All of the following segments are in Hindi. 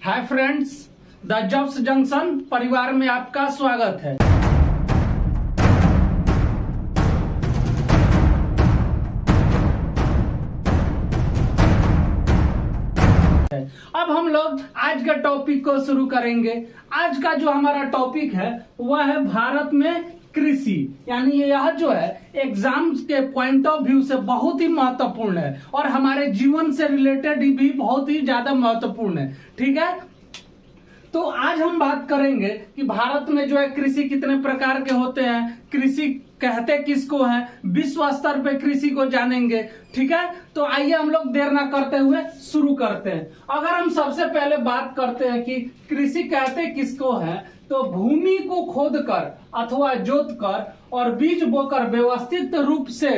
Hi friends, the jobs junction परिवार में आपका स्वागत है। अब हम लोग आज के टॉपिक को शुरू करेंगे। आज का जो हमारा टॉपिक है वह है भारत में कृषि, यानी यह जो है एग्जाम्स के पॉइंट ऑफ व्यू से बहुत ही महत्वपूर्ण है और हमारे जीवन से रिलेटेड भी बहुत ही ज्यादा महत्वपूर्ण है। ठीक है, तो आज हम बात करेंगे कि भारत में जो है कृषि कितने प्रकार के होते हैं, कृषि कहते किसको हैं, विश्व स्तर पे कृषि को जानेंगे। ठीक है, तो आइए हम लोग देर ना करते हुए शुरू करते हैं। अगर हम सबसे पहले बात करते हैं कि कृषि कहते किसको है, तो भूमि को खोदकर अथवा जोतकर और बीज बोकर व्यवस्थित रूप से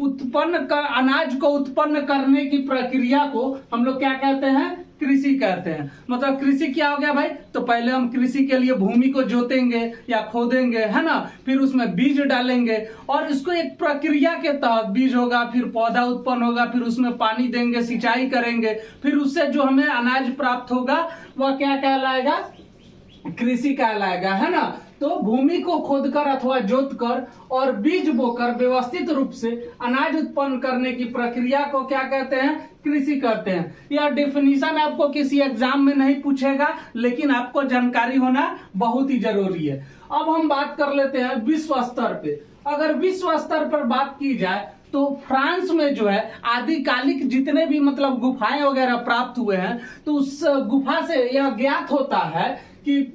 उत्पन्न कर अनाज को उत्पन्न करने की प्रक्रिया को हम लोग क्या कहते हैं, कृषि कहते हैं। मतलब कृषि क्या हो गया भाई, तो पहले हम कृषि के लिए भूमि को जोतेंगे या खोदेंगे, है ना, फिर उसमें बीज डालेंगे और इसको एक प्रक्रिया के तहत बीज होगा, फिर पौधा उत्पन्न होगा, फिर उसमें पानी देंगे, सिंचाई करेंगे, फिर उससे जो हमें अनाज प्राप्त होगा वह क्या कहलाएगा, कृषि कहलाएगा, है ना। तो भूमि को खोदकर अथवा जोतकर और बीज बोकर व्यवस्थित रूप से अनाज उत्पन्न करने की प्रक्रिया को क्या कहते हैं, कृषि कहते हैं। यह डेफिनेशन आपको किसी एग्जाम में नहीं पूछेगा, लेकिन आपको जानकारी होना बहुत ही जरूरी है। अब हम बात कर लेते हैं विश्व स्तर पे। अगर विश्व स्तर पर बात की जाए तो फ्रांस में जो है आदिकालिक जितने भी मतलब गुफाएं वगैरह प्राप्त हुए हैं, तो उस गुफा से यह ज्ञात होता है कि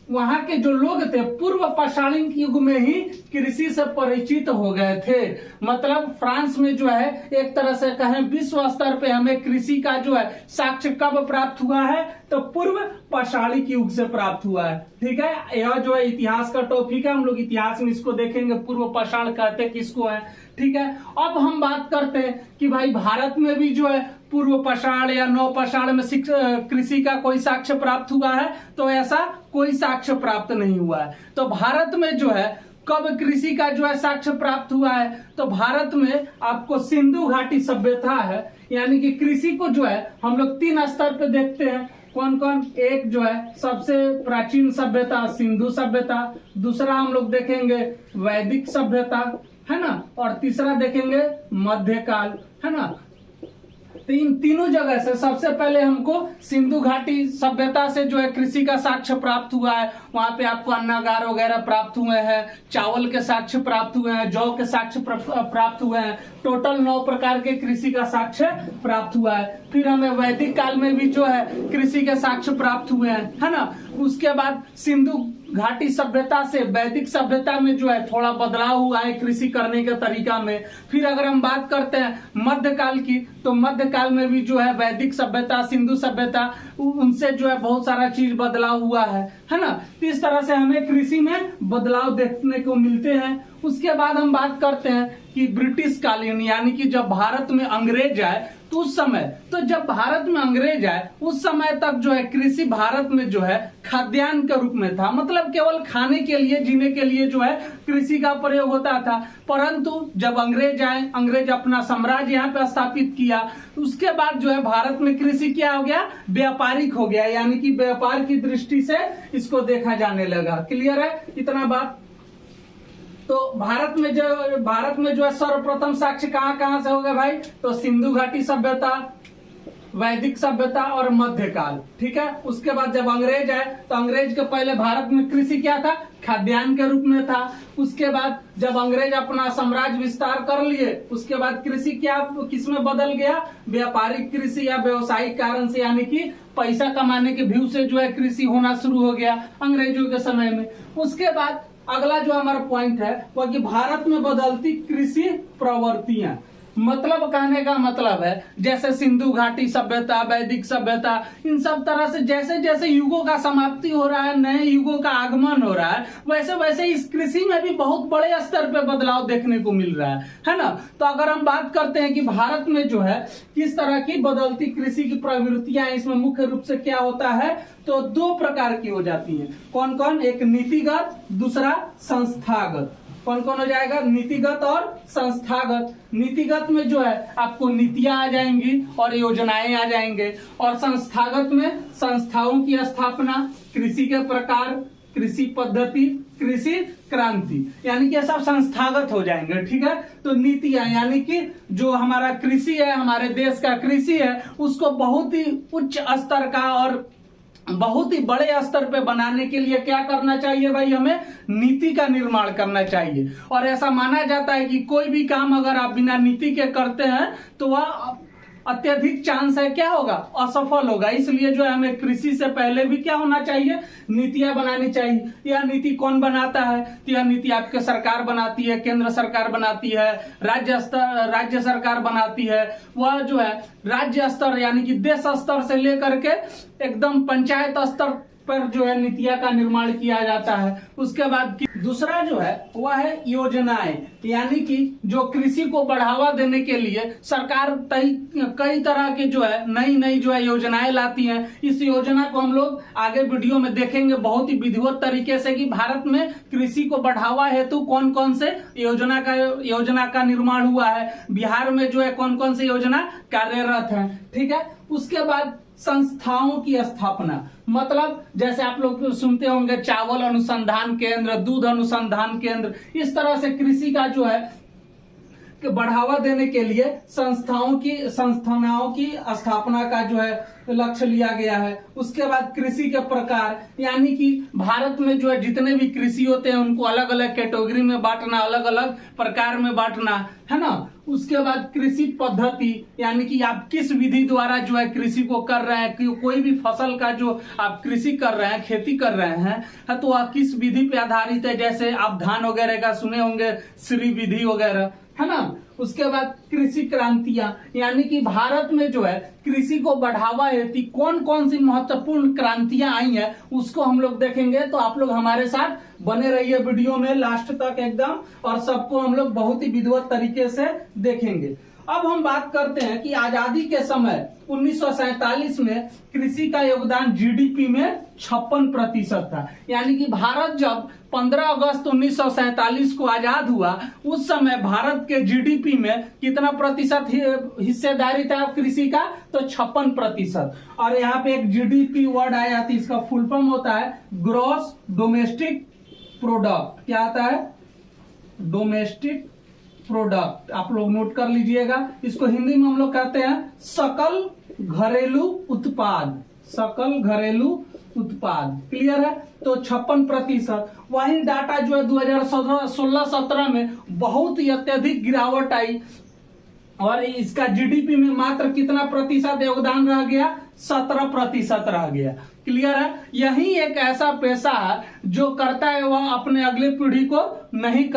वहां के जो लोग थे पूर्व पाषाणिक युग में ही कृषि से परिचित हो गए थे। मतलब फ्रांस में जो है एक तरह से कहें विश्व स्तर पे हमें कृषि का जो है साक्ष्य कब प्राप्त हुआ है, तो पूर्व पाषाणिक युग से प्राप्त हुआ है। ठीक है, यह जो है इतिहास का टॉपिक है, हम लोग इतिहास में इसको देखेंगे, पूर्व पाषाण कहते किसको है। ठीक है, अब हम बात करते हैं कि भाई भारत में भी जो है पूर्व पाषाण या नव पाषाण में कृषि का कोई साक्ष्य प्राप्त हुआ है, तो ऐसा कोई साक्ष्य प्राप्त नहीं हुआ है। तो भारत में जो है कब कृषि का जो है साक्ष्य प्राप्त हुआ है, तो भारत में आपको सिंधु घाटी सभ्यता है, यानी कि कृषि को जो है हम लोग 3 स्तर पे देखते हैं। कौन कौन, एक जो है सबसे प्राचीन सभ्यता सिंधु सभ्यता, दूसरा हम लोग देखेंगे वैदिक सभ्यता, है ना, और तीसरा देखेंगे मध्यकाल, है ना। तीनों जगह से सबसे पहले हमको सिंधु घाटी सभ्यता से जो है कृषि का साक्ष्य प्राप्त हुआ है। वहां पे आपको अन्नागार वगैरह प्राप्त हुए हैं, चावल के साक्ष्य प्राप्त हुए हैं, जौ के साक्ष्य प्राप्त हुए हैं। टोटल 9 प्रकार के कृषि का साक्ष्य प्राप्त हुआ है। फिर हमें वैदिक काल में भी जो है कृषि के साक्ष्य प्राप्त हुए हैं, है ना। उसके बाद सिंधु घाटी सभ्यता से वैदिक सभ्यता में जो है थोड़ा बदलाव हुआ है कृषि करने के तरीका में। फिर अगर हम बात करते हैं मध्यकाल की, तो मध्यकाल में भी जो है वैदिक सभ्यता सिंधु सभ्यता उनसे जो है बहुत सारा चीज बदलाव हुआ है ना। इस तरह से हमें कृषि में बदलाव देखने को मिलते हैं। उसके बाद हम बात करते हैं कि ब्रिटिश कालीन, यानी कि जब भारत में अंग्रेज आए तो उस समय, तो जब भारत में अंग्रेज आए उस समय तक जो है कृषि भारत में जो है खाद्यान्न के रूप में था। मतलब केवल खाने के लिए, जीने के लिए जो है कृषि का प्रयोग होता था। परंतु जब अंग्रेज आए, अंग्रेज अपना साम्राज्य यहाँ पे स्थापित किया, उसके बाद जो है भारत में कृषि क्या हो गया, व्यापारिक हो गया, यानी कि व्यापार की दृष्टि से इसको देखा जाने लगा। क्लियर है इतना बात। तो भारत में जो है सर्वप्रथम साक्ष्य कहां से हो गया भाई, तो सिंधु घाटी सभ्यता, वैदिक सभ्यता और मध्यकाल। ठीक है, उसके बाद जब अंग्रेज आए तो अंग्रेज के पहले भारत में कृषि क्या था, खाद्यान्न के रूप में था। उसके बाद जब अंग्रेज अपना साम्राज्य विस्तार कर लिए, उसके बाद कृषि क्या किसमें बदल गया, व्यापारिक कृषि या व्यवसायिक कारण से, यानी कि पैसा कमाने के व्यू से जो है कृषि होना शुरू हो गया अंग्रेजों के समय में। उसके बाद अगला जो हमारा पॉइंट है वह कि भारत में बदलती कृषि प्रवृत्तियां। मतलब कहने का मतलब है जैसे सिंधु घाटी सभ्यता, वैदिक सभ्यता, इन सब तरह से जैसे जैसे युगों का समाप्ति हो रहा है, नए युगों का आगमन हो रहा है, वैसे वैसे इस कृषि में भी बहुत बड़े स्तर पे बदलाव देखने को मिल रहा है ना। तो अगर हम बात करते हैं कि भारत में जो है किस तरह की बदलती कृषि की प्रवृत्तियां, इसमें मुख्य रूप से क्या होता है, तो 2 प्रकार की हो जाती है। कौन कौन, एक नीतिगत, दूसरा संस्थागत। कौन कौन हो जाएगा, नीतिगत और संस्थागत। नीतिगत में जो है आपको नीतियां आ जाएंगी और योजनाएं आ जाएंगे, और संस्थागत में संस्थाओं की स्थापना, कृषि के प्रकार, कृषि पद्धति, कृषि क्रांति, यानी कि ये सब संस्थागत हो जाएंगे। ठीक है, तो नीतियां यानी कि जो हमारा कृषि है, हमारे देश का कृषि है, उसको बहुत ही उच्च स्तर का और बहुत ही बड़े स्तर पे बनाने के लिए क्या करना चाहिए भाई, हमें नीति का निर्माण करना चाहिए। और ऐसा माना जाता है कि कोई भी काम अगर आप बिना नीति के करते हैं तो वह अत्यधिक चांस है क्या होगा, असफल होगा। इसलिए जो है हमें कृषि से पहले भी क्या होना चाहिए, नीतियां बनानी चाहिए। यह नीति कौन बनाता है, तो यह नीति आपके सरकार बनाती है, केंद्र सरकार बनाती है, राज्य सरकार बनाती है। वह जो है राज्य स्तर यानी कि देश स्तर से लेकर के एकदम पंचायत स्तर पर जो है नीतियां का निर्माण किया जाता है। उसके बाद दूसरा जो है वह है योजनाएं, यानी कि जो कृषि को बढ़ावा देने के लिए सरकार कई तरह की जो है नई जो है योजनाएं लाती हैं। इस योजना को हम लोग आगे वीडियो में देखेंगे बहुत ही विधिवत तरीके से कि भारत में कृषि को बढ़ावा हेतु कौन कौन से योजना का निर्माण हुआ है, बिहार में जो है कौन कौन सी योजना कार्यरत है। ठीक है, उसके बाद संस्थाओं की स्थापना, मतलब जैसे आप लोग सुनते होंगे चावल अनुसंधान केंद्र, दूध अनुसंधान केंद्र, इस तरह से कृषि का जो है बढ़ावा देने के लिए संस्थाओं की स्थापना का जो है लक्ष्य लिया गया है। उसके बाद कृषि के प्रकार, यानी कि भारत में जो है जितने भी कृषि होते हैं उनको अलग अलग कैटेगरी में बांटना, अलग अलग प्रकार में बांटना, है ना। उसके बाद कृषि पद्धति, यानी कि आप किस विधि द्वारा जो है कृषि को कर रहे हैं, कि कोई भी फसल का जो आप कृषि कर रहे हैं, खेती कर रहे हैं, तो आप किस विधि पे आधारित है। जैसे आप धान वगैरह का सुने होंगे, श्री विधि वगैरह, है ना। उसके बाद कृषि क्रांतियां, यानी कि भारत में जो है कृषि को बढ़ावा हेतु कौन कौन सी महत्वपूर्ण क्रांतियां आई हैं उसको हम लोग देखेंगे। तो आप लोग हमारे साथ बने रहिए वीडियो में लास्ट तक एकदम, और सबको हम लोग बहुत ही विधिवत तरीके से देखेंगे। अब हम बात करते हैं कि आजादी के समय 1947 में कृषि का योगदान जीडीपी में 56% था। यानी कि भारत जब 15 अगस्त 1947 को आजाद हुआ, उस समय भारत के जीडीपी में कितना प्रतिशत हिस्सेदारी था कृषि का, तो 56%। और यहाँ पे एक जीडीपी वर्ड आया था, इसका फुल फॉर्म होता है ग्रॉस डोमेस्टिक प्रोडक्ट। क्या आता है, डोमेस्टिक प्रोडक्ट, आप लोग नोट कर लीजिएगा। इसको हिंदी में हम लोग कहते हैं सकल घरेलू उत्पाद, सकल घरेलू उत्पाद। क्लियर है, तो 56%। वही डाटा जो है 2016-17 में बहुत ही अत्यधिक गिरावट आई, और इसका जीडीपी में मात्र कितना प्रतिशत योगदान रह गया, 17% रह गया। क्लियर है, यही एक ऐसा पेशा है जो करता है वह अपने अगले पीढ़ी को नहीं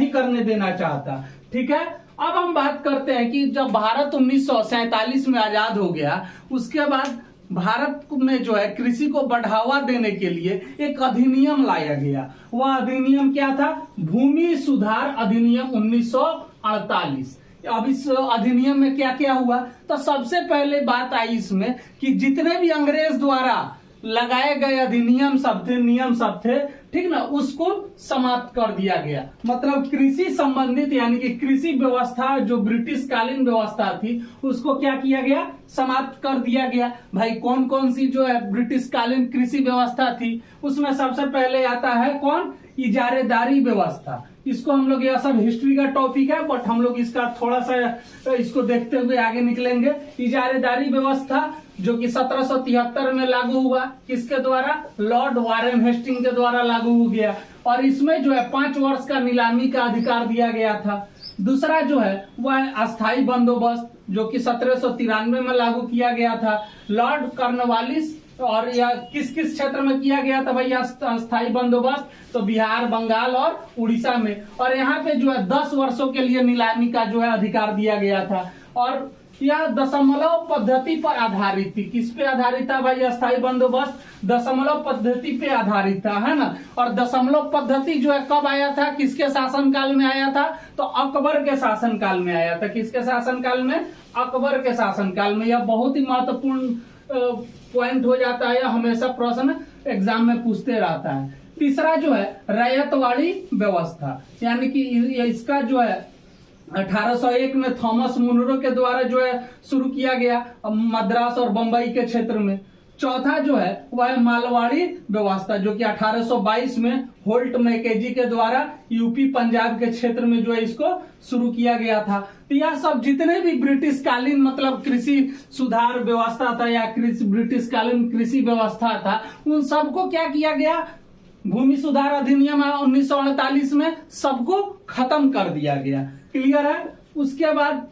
करने देना चाहता। ठीक है, अब हम बात करते हैं कि जब भारत 1947 में आजाद हो गया, उसके बाद भारत में जो है कृषि को बढ़ावा देने के लिए एक अधिनियम लाया गया। वह अधिनियम क्या था, भूमि सुधार अधिनियम 1948। अब इस अधिनियम में क्या क्या हुआ, तो सबसे पहले बात आई इसमें कि जितने भी अंग्रेज द्वारा लगाए गए अधिनियम सब थे, नियम सब थे, ठीक ना, उसको समाप्त कर दिया गया। मतलब कृषि संबंधित यानी कि कृषि व्यवस्था जो ब्रिटिश कालीन व्यवस्था थी उसको क्या किया गया, समाप्त कर दिया गया। भाई कौन कौन सी जो है ब्रिटिश कालीन कृषि व्यवस्था थी, उसमें सबसे पहले आता है कौन, इजारेदारी व्यवस्था। इसको हम लोग, यह सब हिस्ट्री का टॉपिक है बट हम लोग इसका थोड़ा सा इसको देखते हुए आगे निकलेंगे। इजारेदारी व्यवस्था जो कि 1773 में लागू हुआ, किसके द्वारा, लॉर्ड वारेन हेस्टिंग के द्वारा लागू हो गया। और इसमें जो है 5 वर्ष का नीलामी का अधिकार दिया गया था। दूसरा जो है वह अस्थाई बंदोबस्त जो कि 1793 में लागू किया गया था, लॉर्ड कॉर्नवालिस। और यह किस किस क्षेत्र में किया गया था भैया अस्थाई बंदोबस्त, तो बिहार, बंगाल और उड़ीसा में। और यहाँ पे जो है 10 वर्षों के लिए नीलामी का जो है अधिकार दिया गया था। और यह दशमलव पद्धति पर आधारित थी। किस पे आधारित था भाई अस्थाई बंदोबस्त, दशमलव पद्धति पे आधारित था, है ना। और दशमलव पद्धति जो है कब आया था, किसके शासनकाल में आया था, तो अकबर के शासनकाल में आया था। किसके शासनकाल में, अकबर के शासनकाल में। यह बहुत ही महत्वपूर्ण पॉइंट हो जाता है, हमेशा प्रश्न एग्जाम में पूछते रहता है। तीसरा जो है रैयतवाड़ी व्यवस्था, यानी कि इसका जो है 1801 में थॉमस मुनरो के द्वारा जो है शुरू किया गया मद्रास और बंबई के क्षेत्र में। चौथा जो है वह है मालवाड़ी व्यवस्था, जो कि 1822 में होल्ट मैकेजी के द्वारा यूपी पंजाब के क्षेत्र में जो है इसको शुरू किया गया था। तो यह सब जितने भी ब्रिटिश कालीन मतलब कृषि सुधार व्यवस्था था या ब्रिटिश कालीन कृषि व्यवस्था था, उन सबको क्या किया गया, भूमि सुधार अधिनियम 1948 में सबको खत्म कर दिया गया। क्लियर है। उसके बाद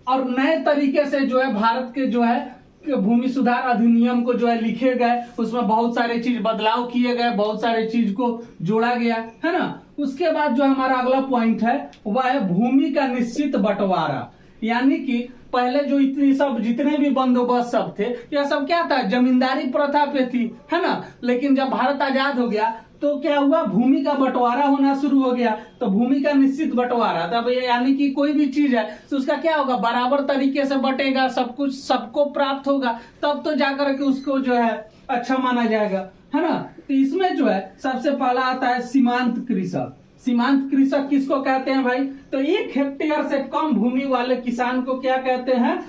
और नए तरीके से जो है भारत के जो है भूमि सुधार अधिनियम को जो है लिखे गए, उसमें बहुत सारे चीज बदलाव किए गए, बहुत सारे चीज को जोड़ा गया, है ना। उसके बाद जो हमारा अगला पॉइंट है वह है भूमि का निश्चित बंटवारा, यानी कि पहले जो इतनी सब जितने भी बंदोबस्त सब थे यह सब क्या था, जमींदारी प्रथा पे थी, है ना। लेकिन जब भारत आजाद हो गया तो क्या हुआ, भूमि का बंटवारा होना शुरू हो गया। तो भूमि का निश्चित बंटवारा तब यानी कि कोई भी चीज है तो उसका क्या होगा, बराबर तरीके से बटेगा, सब कुछ सबको प्राप्त होगा, तब तो जाकर के उसको जो है अच्छा माना जाएगा, है ना। तो इसमें जो है सबसे पहला आता है सीमांत कृषक। सीमांत कृषक किसको कहते हैं भाई, तो 1 हेक्टेयर से कम भूमि वाले किसान को क्या कहते हैं,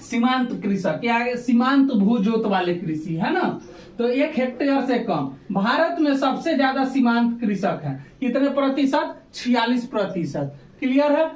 सीमांत कृषक या सीमांत भू जोत वाले कृषि, है ना। तो 1 हेक्टेयर से कम, भारत में सबसे ज्यादा सीमांत कृषक है, कितने प्रतिशत, 46%। क्लियर है।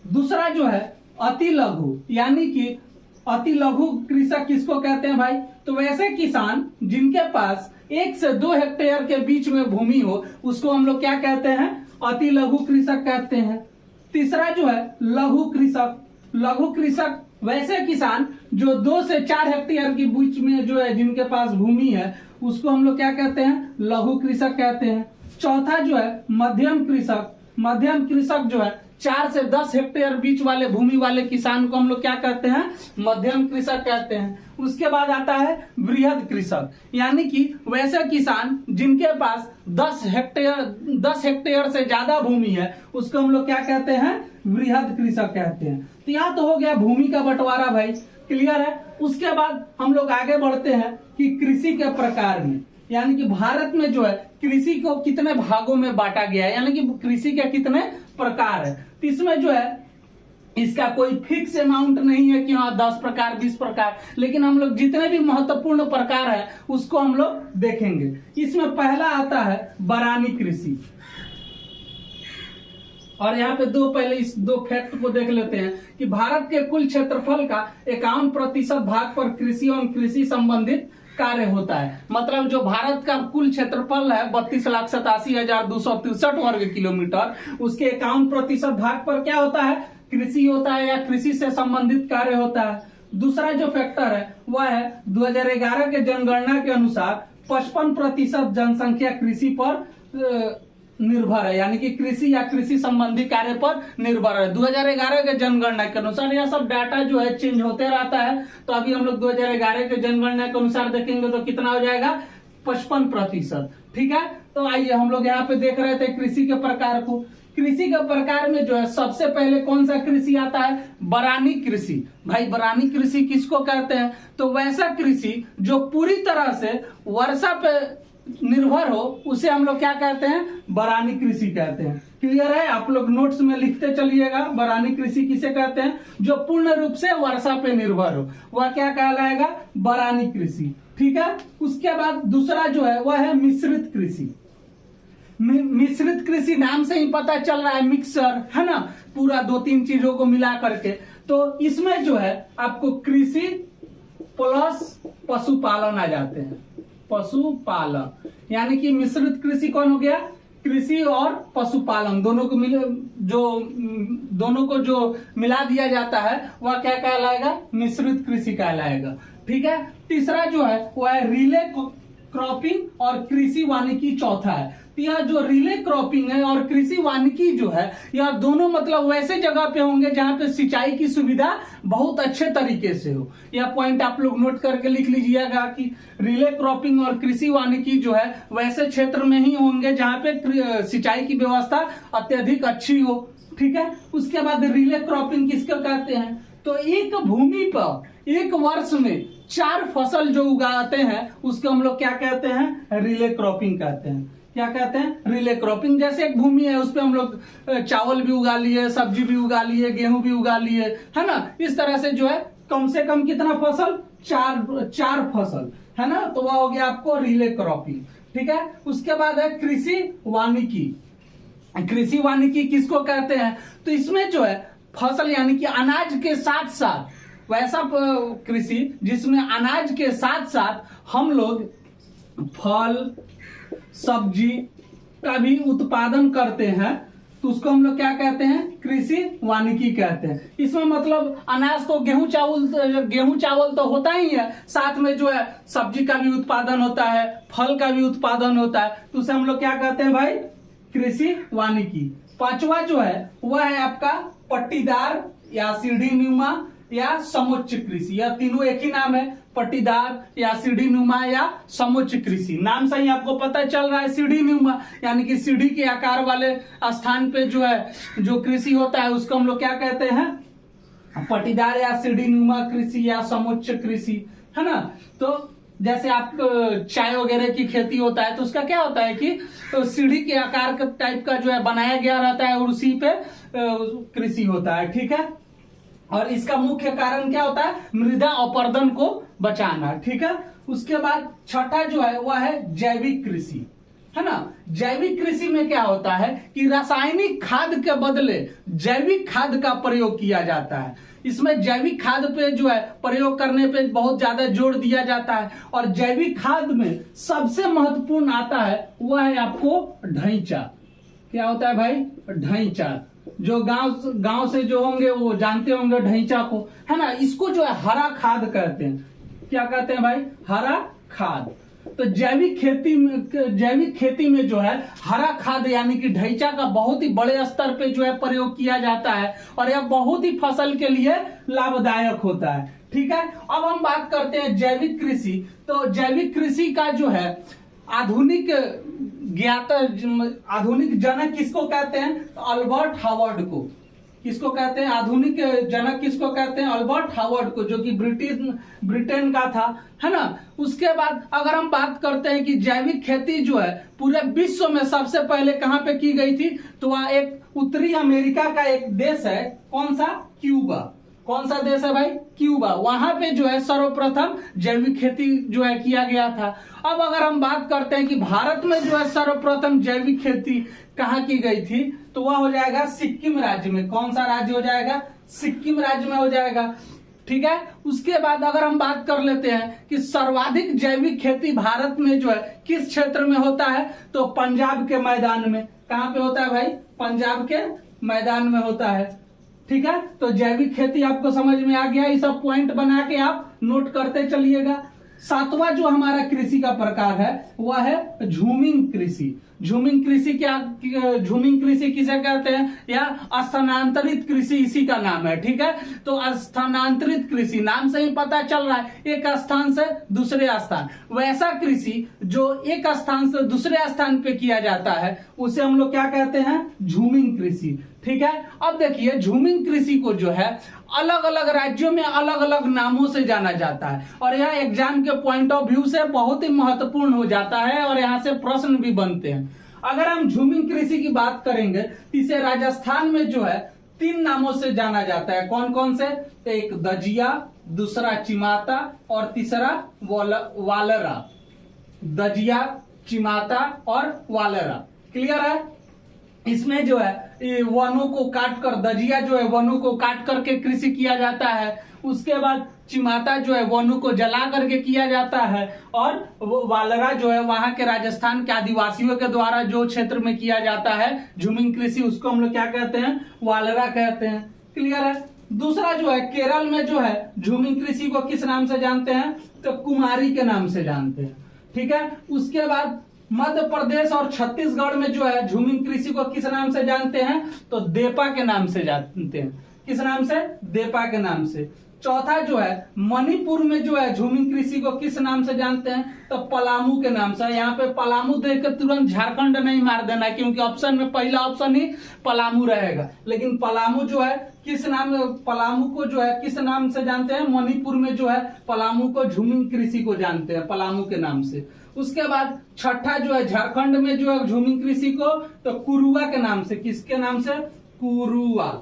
दूसरा जो है अति लघु, यानी कि अति लघु कृषक किसको कहते हैं भाई, तो वैसे किसान जिनके पास 1 से 2 हेक्टेयर के बीच में भूमि हो उसको हम लोग क्या कहते हैं, अति लघु कृषक कहते हैं। तीसरा जो है लघु कृषक। लघु कृषक वैसे किसान जो 2 से 4 हेक्टेयर के बीच में जो है जिनके पास भूमि है उसको हम लोग क्या कहते हैं, लघु कृषक कहते हैं। चौथा जो है मध्यम कृषक। मध्यम कृषक जो है 4 से 10 हेक्टेयर बीच वाले भूमि वाले किसान को हम लोग क्या कहते हैं, मध्यम कृषक कहते हैं। उसके बाद आता है वृहद कृषक, यानी कि वैसे किसान जिनके पास 10 हेक्टेयर से ज्यादा भूमि है उसको हम लोग क्या कहते हैं, वृहद कृषक कहते हैं। तो यहाँ तो हो गया भूमि का बंटवारा भाई। क्लियर है। उसके बाद हम लोग आगे बढ़ते हैं कि कृषि के प्रकार में, यानी कि भारत में जो है कृषि को कितने भागों में बांटा गया है, यानी कि कृषि के कितने प्रकार है। तो इसमें जो है इसका कोई फिक्स अमाउंट नहीं है कि हाँ 10 प्रकार 20 प्रकार, लेकिन हम लोग जितने भी महत्वपूर्ण प्रकार है उसको हम लोग देखेंगे। इसमें पहला आता है बरानी कृषि, और यहाँ पे पहले इस 2 फैक्ट को देख लेते हैं कि भारत के कुल क्षेत्रफल का 51% भाग पर कृषि एवं कृषि संबंधित कार्य होता है। मतलब जो भारत का कुल क्षेत्रफल है 32,87,263 वर्ग किलोमीटर, उसके 51% भाग पर क्या होता है, कृषि होता है या कृषि से संबंधित कार्य होता है। दूसरा जो फैक्टर है वह है 2011 के जनगणना के अनुसार 55% जनसंख्या कृषि पर निर्भर है, यानी कि कृषि या कृषि संबंधी कार्य पर निर्भर है। 2011 के जनगणना के अनुसार यह सब डाटा जो है चेंज होते रहता है, तो अभी हम लोग 2011 के जनगणना के अनुसार देखेंगे तो कितना हो जाएगा, 55%। ठीक है। तो आइए हम लोग यहाँ पे देख रहे थे कृषि के प्रकार को। कृषि के प्रकार में जो है सबसे पहले कौन सा कृषि आता है, बरानी कृषि। भाई बरानी कृषि किसको कहते हैं, तो वैसा कृषि जो पूरी तरह से वर्षा पे निर्भर हो उसे हम लोग क्या कहते हैं, बरानी कृषि कहते हैं। क्लियर है। आप लोग नोट्स में लिखते चलिएगा बरानी कृषि किसे कहते हैं, जो पूर्ण रूप से वर्षा पे निर्भर हो वह क्या कहलाएगा, बरानी कृषि। ठीक है। उसके बाद दूसरा जो है वह है मिश्रित कृषि। मिश्रित कृषि नाम से ही पता चल रहा है, मिक्सर, है ना, पूरा 2-3 चीजों को मिला करके। तो इसमें जो है आपको कृषि प्लस पशुपालन आ जाते हैं, पशुपालन, यानी कि मिश्रित कृषि कौन हो गया, कृषि और पशुपालन दोनों को जो मिला दिया जाता है वह क्या कहलाएगा, मिश्रित कृषि कहलाएगा। ठीक है। तीसरा जो है वह है रिले क्रॉपिंग और कृषि वानिकी चौथा है। यह जो रिले क्रॉपिंग है और कृषि वानिकी जो है यह दोनों मतलब वैसे जगह पे होंगे जहां पे सिंचाई की सुविधा बहुत अच्छे तरीके से हो। यह पॉइंट आप लोग नोट करके लिख लीजिएगा कि रिले क्रॉपिंग और कृषि वानिकी जो है वैसे क्षेत्र में ही होंगे जहां पे सिंचाई की व्यवस्था अत्यधिक अच्छी हो। ठीक है। उसके बाद रिले क्रॉपिंग किसको कहते हैं, तो एक भूमि पर एक वर्ष में 4 फसल जो उगाते हैं उसको हम लोग क्या कहते हैं, रिले क्रॉपिंग कहते हैं। क्या कहते हैं, रिले क्रॉपिंग। जैसे एक भूमि है उस पे हम लोग चावल भी उगा लिए, सब्जी भी उगा लिए, गेहूं भी उगा लिए, है ना। इस तरह से जो है कम से कम कितना फसल, चार फसल, है ना। तो वह हो गया आपको रिले क्रॉपिंग, ठीक है। उसके बाद है कृषि वानिकी। कृषि वानिकी किसको कहते हैं, तो इसमें जो है फसल यानी कि अनाज के साथ साथ वैसा कृषि जिसमें अनाज के साथ साथ हम लोग फल सब्जी का भी उत्पादन करते हैं, तो उसको हम लोग क्या कहते हैं, कृषि वानिकी कहते हैं। इसमें मतलब अनाज तो गेहूं चावल तो होता ही है, साथ में जो है सब्जी का भी उत्पादन होता है, फल का भी उत्पादन होता है, तो उसे हम लोग क्या कहते हैं भाई, कृषि वानिकी। पांचवा जो है वह है आपका पट्टीदार या सीढ़ीनुमा या समुच्च कृषि। यह तीनों एक ही नाम है, पट्टीदार या सीढ़ीनुमा या समुच्च कृषि। नाम से ही आपको पता चल रहा है सीढ़ीनुमा यानी कि सीढ़ी के आकार वाले स्थान पे जो है जो कृषि होता है उसको हम लोग क्या कहते हैं, पट्टीदार या सीढ़ीनुमा कृषि या समुच्च कृषि, है ना। तो जैसे आप चाय वगैरह की खेती होता है तो उसका क्या होता है कि सीढ़ी के आकार का टाइप का जो है बनाया गया रहता है और उसी पे कृषि होता है, ठीक है। और इसका मुख्य कारण क्या होता है, मृदा अपरदन को बचाना, ठीक है। उसके बाद छठा जो है वह है जैविक कृषि, है ना। जैविक कृषि में क्या होता है कि रासायनिक खाद के बदले जैविक खाद का प्रयोग किया जाता है। इसमें जैविक खाद पे जो है प्रयोग करने पे बहुत ज्यादा जोर दिया जाता है। और जैविक खाद में सबसे महत्वपूर्ण आता है वह है आपको ढैंचा। क्या होता है भाई, ढैंचा। जो गांव से जो होंगे वो जानते होंगे ढैंचा को, है ना। इसको जो है हरा खाद कहते हैं। क्या कहते हैं भाई, हरा खाद। तो जैविक खेती में जो है हरा खाद यानी कि ढैंचा का बहुत ही बड़े स्तर पे जो है प्रयोग किया जाता है और यह बहुत ही फसल के लिए लाभदायक होता है, ठीक है। अब हम बात करते हैं जैविक कृषि। तो जैविक कृषि का जो है आधुनिक जनक किसको कहते हैं, तो अल्बर्ट हावर्ड को। किसको कहते हैं, आधुनिक जनक किसको कहते हैं, अल्बर्ट हावर्ड को, जो कि ब्रिटेन का था, है ना। उसके बाद अगर हम बात करते हैं कि जैविक खेती जो है पूरे विश्व में सबसे पहले कहां पे की गई थी, तो वह एक उत्तरी अमेरिका का एक देश है, कौन सा, क्यूबा। कौन सा देश है भाई, क्यूबा। वहां पे जो है सर्वप्रथम जैविक खेती जो है किया गया था। अब अगर हम बात करते हैं कि भारत में जो है सर्वप्रथम जैविक खेती कहाँ की गई थी, तो वह हो जाएगा सिक्किम राज्य में। कौन सा राज्य हो जाएगा, सिक्किम राज्य में हो जाएगा, ठीक है। उसके बाद अगर हम बात कर लेते हैं कि सर्वाधिक जैविक खेती भारत में जो है किस क्षेत्र में होता है, तो पंजाब के मैदान में। कहाँ पे होता है भाई, पंजाब के मैदान में होता है, ठीक है। तो जैविक खेती आपको समझ में आ गया, ये सब पॉइंट बना के आप नोट करते चलिएगा। सातवां जो हमारा कृषि का प्रकार है वह है झूमिंग कृषि। झूमिंग कृषि झूमिंग कृषि किसे कहते हैं, या स्थानांतरित कृषि इसी का नाम है, ठीक है। तो स्थानांतरित कृषि नाम से ही पता चल रहा है, एक स्थान से दूसरे स्थान। वैसा कृषि जो एक स्थान से दूसरे स्थान पे किया जाता है उसे हम लोग क्या कहते हैं, झूमिंग कृषि, ठीक है। अब देखिए झूमिंग कृषि को जो है अलग अलग राज्यों में अलग अलग नामों से जाना जाता है और यह एग्जाम के पॉइंट ऑफ व्यू से बहुत ही महत्वपूर्ण हो जाता है और यहाँ से प्रश्न भी बनते हैं। अगर हम झूमिंग कृषि की बात करेंगे तो इसे राजस्थान में जो है 3 नामों से जाना जाता है। कौन कौन से, तो एक दजिया, दूसरा चिमाता और तीसरा वालरा। दजिया, चिमाता और वालरा, क्लियर है। इसमें जो है वनों को काट कर, दजिया जो है वनों को काट करके कृषि किया जाता है। उसके बाद चिमाता जो है वनों को जला करके किया जाता है और वालरा जो है वहां के राजस्थान के आदिवासियों के द्वारा जो क्षेत्र में किया जाता है झूमिंग कृषि, उसको हम लोग क्या कहते हैं, वालरा कहते हैं, क्लियर है। दूसरा जो है केरल में जो है झूमिंग कृषि को किस नाम से जानते हैं, तो कुमारी के नाम से जानते हैं, ठीक है। उसके बाद मध्य प्रदेश और छत्तीसगढ़ में जो है झूमिंग कृषि को किस नाम से जानते हैं, तो देपा के नाम से जानते हैं। किस नाम से, देपा के नाम से। चौथा जो है मणिपुर में जो है झूमिंग कृषि को किस नाम से जानते हैं, तो पलामू के नाम से। यहाँ पे पलामू देख कर तुरंत झारखंड नहीं मार देना, क्योंकि ऑप्शन में पहला ऑप्शन ही पलामू रहेगा। लेकिन पलामू जो है किस नाम, पलामू को जो है किस नाम से जानते हैं, मणिपुर में जो है पलामू को झूमिंग कृषि को जानते हैं पलामू के नाम से। उसके बाद छठा जो है झारखंड में जो है झूमिंग कृषि को तो कुरुआ के नाम से, किसके नाम से, कुरुआ,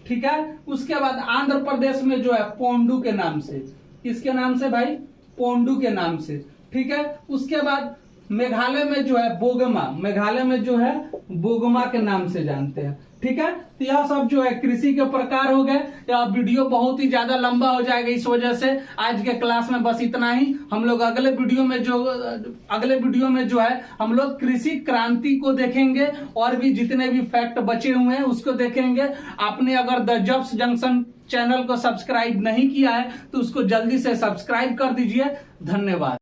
ठीक है। उसके बाद आंध्र प्रदेश में जो है पोंडू के नाम से, किसके नाम से भाई, पोंडू के नाम से, ठीक है। उसके बाद मेघालय में जो है बोगमा, मेघालय में जो है बोगमा के नाम से जानते हैं, ठीक है। तो यह सब जो है कृषि के प्रकार हो गए। यह वीडियो बहुत ही ज्यादा लंबा हो जाएगा, इस वजह से आज के क्लास में बस इतना ही। हम लोग अगले वीडियो में जो है हम लोग कृषि क्रांति को देखेंगे और भी जितने भी फैक्ट बचे हुए हैं उसको देखेंगे। आपने अगर द जब्स जंक्शन चैनल को सब्सक्राइब नहीं किया है तो उसको जल्दी से सब्सक्राइब कर दीजिए। धन्यवाद।